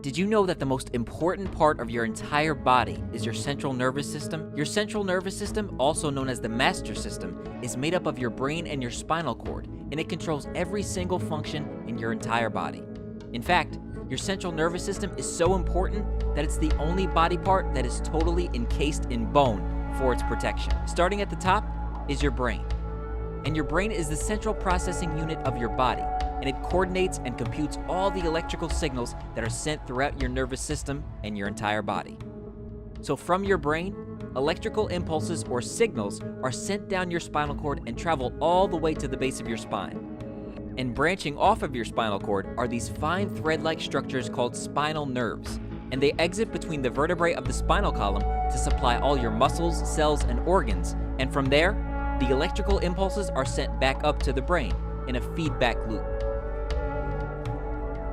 Did you know that the most important part of your entire body is your central nervous system? Your central nervous system, also known as the master system, is made up of your brain and your spinal cord, and it controls every single function in your entire body. In fact, your central nervous system is so important that it's the only body part that is totally encased in bone for its protection. Starting at the top is your brain. And your brain is the central processing unit of your body, and it coordinates and computes all the electrical signals that are sent throughout your nervous system and your entire body. So from your brain, electrical impulses or signals are sent down your spinal cord and travel all the way to the base of your spine. And branching off of your spinal cord are these fine thread-like structures called spinal nerves, and they exit between the vertebrae of the spinal column to supply all your muscles, cells, and organs, and from there, the electrical impulses are sent back up to the brain in a feedback loop.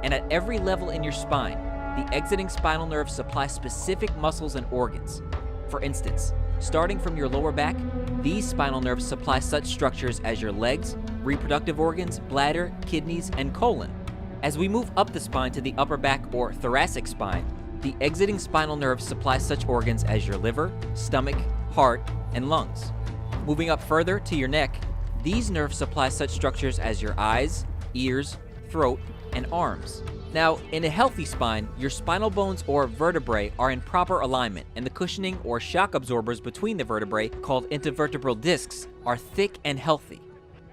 And at every level in your spine, the exiting spinal nerves supply specific muscles and organs. For instance, starting from your lower back, these spinal nerves supply such structures as your legs, reproductive organs, bladder, kidneys, and colon. As we move up the spine to the upper back or thoracic spine, the exiting spinal nerves supply such organs as your liver, stomach, heart, and lungs. Moving up further to your neck, these nerves supply such structures as your eyes, ears, throat, and arms. Now, in a healthy spine, your spinal bones or vertebrae are in proper alignment, and the cushioning or shock absorbers between the vertebrae, called intervertebral discs, are thick and healthy.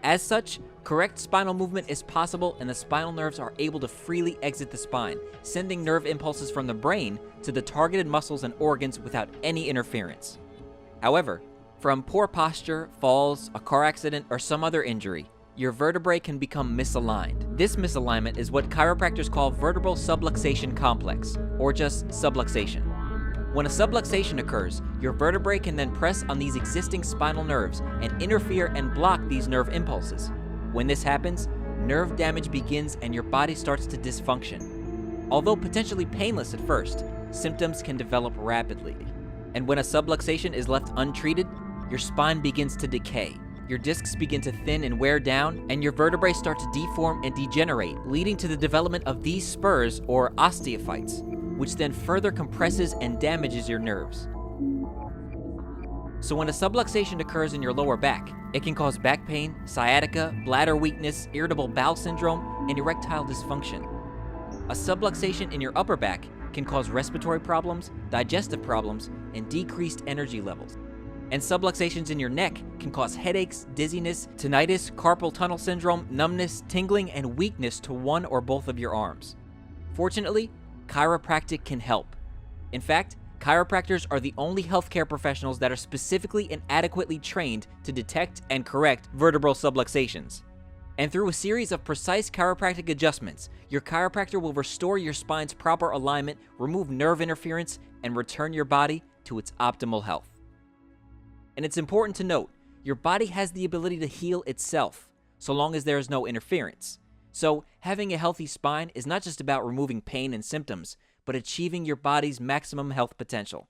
As such, correct spinal movement is possible and the spinal nerves are able to freely exit the spine, sending nerve impulses from the brain to the targeted muscles and organs without any interference. However, from poor posture, falls, a car accident, or some other injury, your vertebrae can become misaligned. This misalignment is what chiropractors call vertebral subluxation complex, or just subluxation. When a subluxation occurs, your vertebrae can then press on these existing spinal nerves and interfere and block these nerve impulses. When this happens, nerve damage begins and your body starts to dysfunction. Although potentially painless at first, symptoms can develop rapidly. And when a subluxation is left untreated, your spine begins to decay. Your discs begin to thin and wear down, and your vertebrae start to deform and degenerate, leading to the development of these spurs or osteophytes, which then further compresses and damages your nerves. So when a subluxation occurs in your lower back, it can cause back pain, sciatica, bladder weakness, irritable bowel syndrome, and erectile dysfunction. A subluxation in your upper back can cause respiratory problems, digestive problems, and decreased energy levels. And subluxations in your neck can cause headaches, dizziness, tinnitus, carpal tunnel syndrome, numbness, tingling, and weakness to one or both of your arms. Fortunately, chiropractic can help. In fact, chiropractors are the only healthcare professionals that are specifically and adequately trained to detect and correct vertebral subluxations. And through a series of precise chiropractic adjustments, your chiropractor will restore your spine's proper alignment, remove nerve interference, and return your body to its optimal health. And it's important to note, your body has the ability to heal itself, so long as there is no interference. So, having a healthy spine is not just about removing pain and symptoms, but achieving your body's maximum health potential.